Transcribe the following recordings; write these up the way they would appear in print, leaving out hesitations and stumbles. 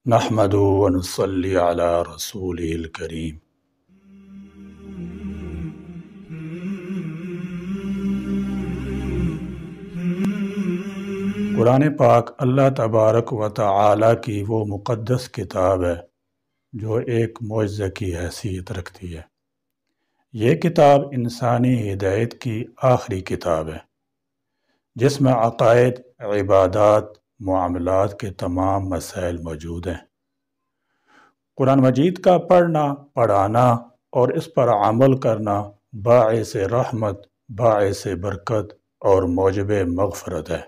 نحمدہ و نصلی علی رسولہ الکریم۔ قرآن پاک اللہ تبارک و تعالی کی وہ مقدس کتاب ہے جو ایک معجزہ کی حیثیت رکھتی ہے۔ یہ کتاب انسانی ہدایت کی آخری کتاب ہے جس میں عقائد، عبادات، معاملات کے تمام مسائل موجود ہیں۔ قرآن مجید کا پڑھنا، پڑھانا اور اس پر عمل کرنا باعث رحمت، باعث برکت اور موجب مغفرت ہے۔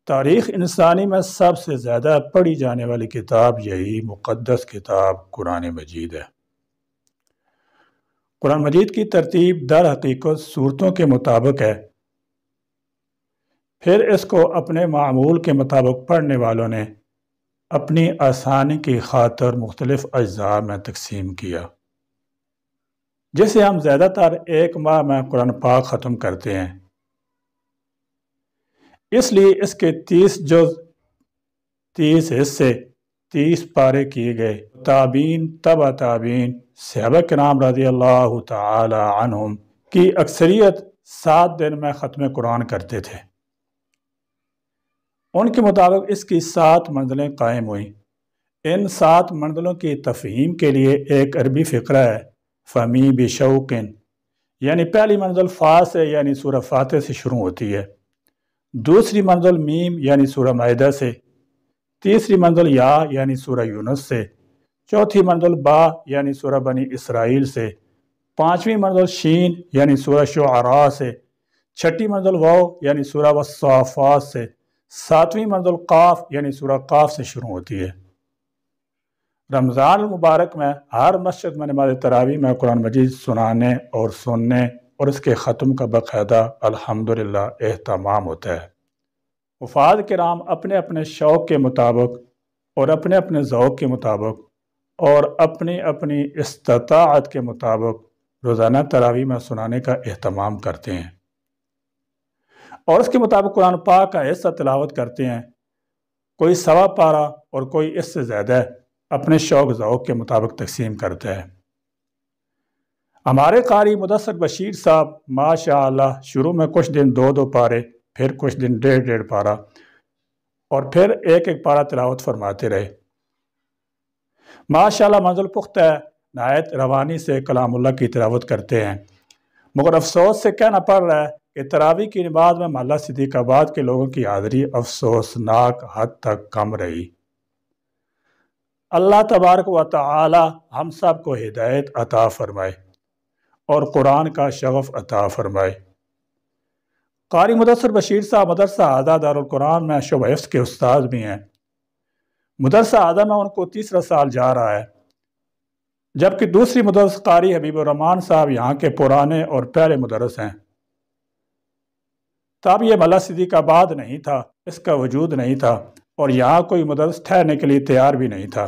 تاریخ انسانی میں سب سے زیادہ پڑھی جانے والی کتاب یہی مقدس کتاب قرآن مجید ہے۔ قرآن مجید کی ترتیب در حقیقت صورتوں کے مطابق ہے، پھر اس کو اپنے معمول کے مطابق پڑھنے والوں نے اپنی آسانی کی خاطر مختلف اجزاء میں تقسیم کیا، جسے ہم زیادہ تر ایک ماہ میں قرآن پاک ختم کرتے ہیں۔ اس لیے اس کے 30 جز، 30 حصے، 30 پارے کیے گئے۔ تابعین، تبع تابعین، صحابہ کرام رضی اللہ تعالی عنہم کی اکثریت 7 دن میں ختم قرآن کرتے تھے۔ ان کے مطابق اس کی 7 منزلیں قائم ہوئیں۔ ان 7 منزلوں کی تفہیم کے لیے ایک عربی فقرہ ہے، فمی بشوقن، یعنی پہلی منزل فا سے یعنی سورہ فاتح سے شروع ہوتی ہے، دوسری منزل میم یعنی سورہ مائدہ سے، تیسری منزل یا یعنی سورہ یونس سے، چوتھی منزل با یعنی سورہ بنی اسرائیل سے، پانچویں منزل شین یعنی سورہ شعراء سے، چھٹی منزل واو یعنی سورہ والصافات سے، ساتویں منزل قاف یعنی سورہ قاف سے شروع ہوتی ہے۔ رمضان المبارک میں ہر مسجد میں نماز تراویح میں قرآن مجید سنانے اور سننے اور اس کے ختم کا باقاعدہ الحمدللہ اہتمام ہوتا ہے۔ حفاظ کرام اپنے اپنے شوق کے مطابق اور اپنے اپنے ذوق کے مطابق اور اپنی اپنی استطاعت کے مطابق روزانہ تراویح میں سنانے کا اہتمام کرتے ہیں اور اس کے مطابق قرآن پاک کا حصہ تلاوت کرتے ہیں۔ کوئی 1.25 پارہ اور کوئی اس سے زیادہ اپنے شوق ذوق کے مطابق تقسیم کرتا ہے۔ ہمارے قاری مدثر بشیر صاحب ماشاءاللہ شروع میں کچھ دن 2 پارے، پھر کچھ دن 1.5 پارہ اور پھر 1 پارہ تلاوت فرماتے رہے۔ ماشاءاللہ منزل پختہ ہے، نہایت روانی سے کلام اللہ کی تلاوت کرتے ہیں، مگر افسوس سے کہنا پڑ رہا ہے کہ تراویح کی نماز میں محلہ صدیق آباد کے لوگوں کی حاضری افسوسناک حد تک کم رہی۔ اللہ تبارک و تعالی ہم سب کو ہدایت عطا فرمائے اور قرآن کا شغف عطا فرمائے۔ قاری مدثر بشیر صاحب مدرسہ اعلیٰ دارالقرآن میں شعبہ حفظ کے استاد بھی ہیں۔ مدرسہ اعلیٰ میں ان کو 3 سال جا رہا ہے، جبکہ دوسری مدرس قاری حبیب الرحمان صاحب یہاں کے پرانے اور پہلے مدرس ہیں۔ تب یہ محلہ صدیق آباد نہیں تھا، اس کا وجود نہیں تھا اور یہاں کوئی مدرس ٹھہرنے کے لیے تیار بھی نہیں تھا۔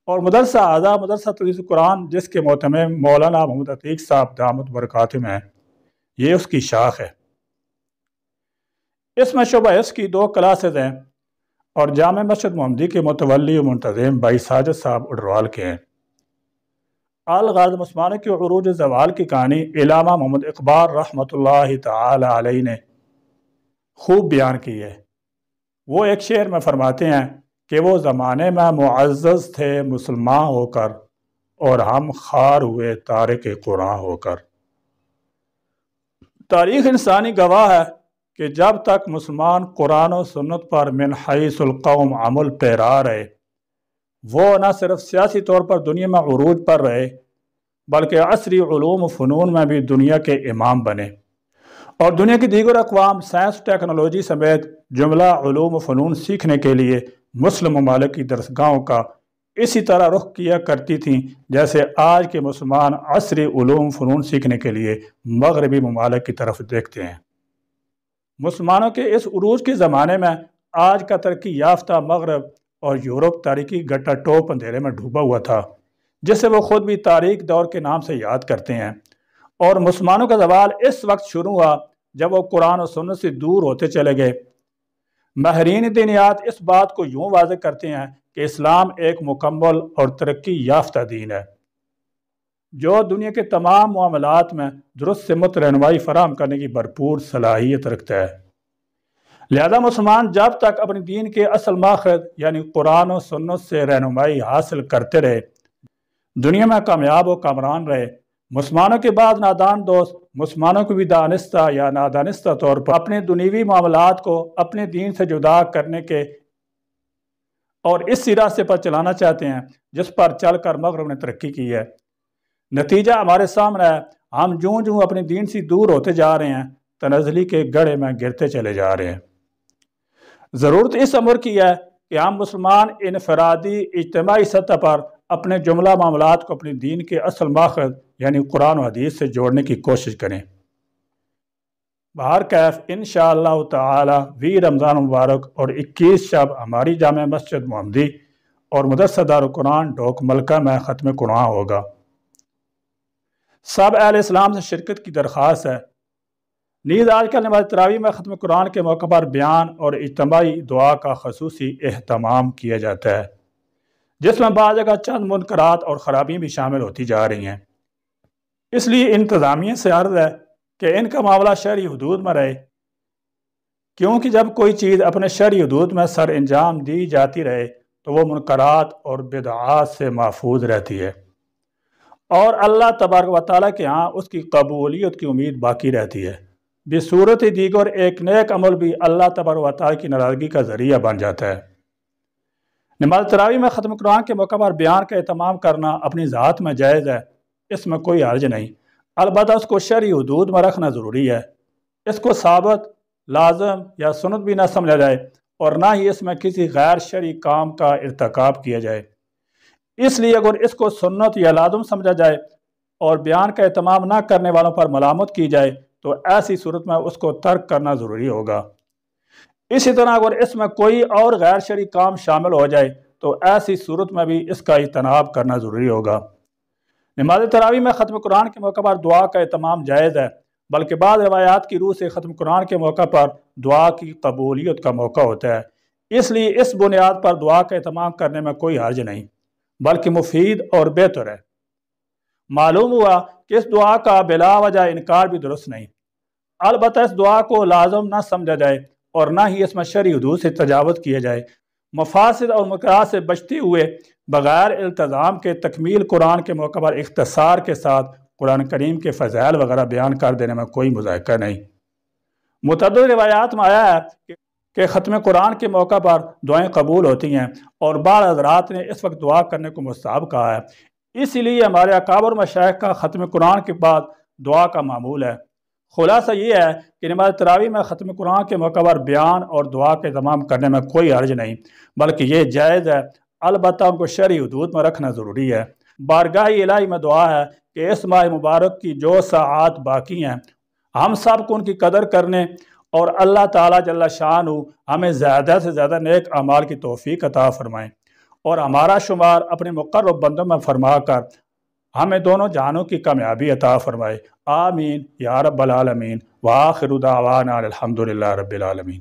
اور مدرسہ اعلیٰ مدرسہ تدریس قرآن جس کے محتمم مولانا محمد عتیق صاحب دامت برکاتہم ہیں، یہ اس کی شاخ ہے۔ اس میں شعبہ حفظ کی 2 کلاسز ہیں اور جامع مسجد محمدی کے متولی و منتظم بھائی ساجد صاحب اڈروال کے ہیں۔ الغرض مسلمانوں کے عروج زوال کی کہانی علامہ محمد اقبال رحمۃ اللہ تعالی علیہ نے خوب بیان کی ہے۔ وہ ایک شعر میں فرماتے ہیں کہ وہ زمانے میں معزز تھے مسلمان ہو کر اور ہم خوار ہوئے تارک قرآن ہو کر۔ تاریخ انسانی گواہ ہے کہ جب تک مسلمان قرآن و سنت پر من حیث القوم عمل پیرا رہے، وہ نہ صرف سیاسی طور پر دنیا میں عروج پر رہے بلکہ عصری علوم و فنون میں بھی دنیا کے امام بنے، اور دنیا کی دیگر اقوام سائنس ٹیکنالوجی سمیت جملہ علوم و فنون سیکھنے کے لیے مسلم ممالک کی درسگاہوں کا اسی طرح رخ کیا کرتی تھیں جیسے آج کے مسلمان عصری علوم فنون سیکھنے کے لیے مغربی ممالک کی طرف دیکھتے ہیں۔ مسلمانوں کے اس عروج کے زمانے میں آج کا ترقی یافتہ مغرب اور یورپ تاریخی گٹا ٹوپ اندھیرے میں ڈوبا ہوا تھا، جسے وہ خود بھی تاریخ دور کے نام سے یاد کرتے ہیں، اور مسلمانوں کا زوال اس وقت شروع ہوا جب وہ قرآن و سنت سے دور ہوتے چلے گئے۔ ماہرین دینیات اس بات کو یوں واضح کرتے ہیں کہ اسلام ایک مکمل اور ترقی یافتہ دین ہے جو دنیا کے تمام معاملات میں درست سمت رہنمائی فراہم کرنے کی بھرپور صلاحیت رکھتا ہے۔ لہذا مسلمان جب تک اپنے دین کے اصل ماخذ یعنی قرآن و سنت سے رہنمائی حاصل کرتے رہے، دنیا میں کامیاب و کامران رہے۔ مسلمانوں کے بعد نادان دوست مسلمانوں کو بھی دانستہ یا نادانستہ طور پر اپنے دنیوی معاملات کو اپنے دین سے جدا کرنے کے اور اس راستے پر چلانا چاہتے ہیں جس پر چل کر مغرب نے ترقی کی ہے۔ نتیجہ ہمارے سامنے ہے، ہم جوں جوں اپنے دین سے دور ہوتے جا رہے ہیں، تنزلی کے گڑھے میں گرتے چلے جا رہے ہیں۔ ضرورت اس امر کی ہے کہ ہم مسلمان انفرادی اجتماعی سطح پر اپنے جملہ معاملات کو اپنے دین کے اصل ماخذ یعنی قرآن و حدیث سے جوڑنے کی کوشش کریں۔ بہرکیف انشاءاللہ تعالی 20 رمضان مبارک اور 21 شب ہماری جامع مسجد محمدی اور مدرسہ دارالقرآن ڈوک ملکہ میں ختم قرآن ہوگا۔ سب اہل اسلام سے شرکت کی درخواست ہے۔ نیز آج کل نماز تراویح میں ختم قرآن کے موقع پر بیان اور اجتماعی دعا کا خصوصی اہتمام کیا جاتا ہے، جس میں بعض جگہ چند منکرات اور خرابیاں بھی شامل ہوتی جا رہی ہیں۔ اس لیے انتظامیہ سے عرض ہے کہ ان کا معاملہ شرعی حدود میں رہے، کیونکہ جب کوئی چیز اپنے شرعی حدود میں سر انجام دی جاتی رہے تو وہ منکرات اور بدعات سے محفوظ رہتی ہے، اور اللہ تبارک و تعالیٰ کے ہاں اس کی قبولیت کی امید باقی رہتی ہے۔ بصورت دیگر ایک نیک عمل بھی اللہ تبارک و تعالیٰ کی ناراضگی کا ذریعہ بن جاتا ہے۔ نماز تراویح میں ختم قرآن کے موقع پر بیان کا اہتمام کرنا اپنی ذات میں جائز ہے، اس میں کوئی حرج نہیں، البتہ اس کو شرعی حدود میں رکھنا ضروری ہے۔ اس کو ثابت، لازم یا سنت بھی نہ سمجھا جائے اور نہ ہی اس میں کسی غیر شرعی کام کا ارتکاب کیا جائے۔ اس لیے اگر اس کو سنت یا لازم سمجھا جائے اور بیان کا اہتمام نہ کرنے والوں پر ملامت کی جائے تو ایسی صورت میں اس کو ترک کرنا ضروری ہوگا۔ اسی طرح اگر اس میں کوئی اور غیر شرعی کام شامل ہو جائے تو ایسی صورت میں بھی اس کا اجتناب کرنا ضروری ہوگا۔ نماز تراویح میں ختم قرآن کے موقع پر دعا کا اہتمام جائز ہے، بلکہ بعض روایات کی روح سے ختم قرآن کے موقع پر دعا کی قبولیت کا موقع ہوتا ہے۔ اس لیے اس بنیاد پر دعا کا اہتمام کرنے میں کوئی حرج نہیں، بلکہ مفید اور بہتر ہے۔ معلوم ہوا کہ اس دعا کا بلا وجہ انکار بھی درست نہیں، البتہ اس دعا کو لازم نہ سمجھا جائے اور نہ ہی اس میں شرعی حدود سے تجاوز کیا جائے۔ مفاسد اور منکرات سے بچتے ہوئے بغیر التزام کے تکمیل قرآن کے موقع پر اختصار کے ساتھ قرآن کریم کے فضائل وغیرہ بیان کر دینے میں کوئی مذائقہ نہیں۔ متعدد روایات میں آیا ہے کہ ختم قرآن کے موقع پر دعائیں قبول ہوتی ہیں، اور بعض حضرات نے اس وقت دعا کرنے کو مستحب کہا ہے۔ اسی لیے ہمارے اکابر مشائخ کا ختم قرآن کے بعد دعا کا معمول ہے۔ خلاصہ یہ ہے کہ نماز تراویح میں ختم قرآن کے موقع پر بیان اور دعا کے اہتمام کرنے میں کوئی حرج نہیں، بلکہ یہ جائز ہے، البتہ ان کو شرعی حدود میں رکھنا ضروری ہے۔ بارگاہ الہی میں دعا ہے کہ اس ماہ مبارک کی جو ساعات باقی ہیں ہم سب کو ان کی قدر کرنے اور اللہ تعالیٰ جل شانہ ہمیں زیادہ سے زیادہ نیک اعمال کی توفیق عطا فرمائیں، اور ہمارا شمار اپنے مقرب بندوں میں فرما کر ہمیں دونوں جہانوں کی کامیابی عطا فرمائے۔ آمین یا رب العالمین، وآخر دعوانا الحمدللہ رب العالمین۔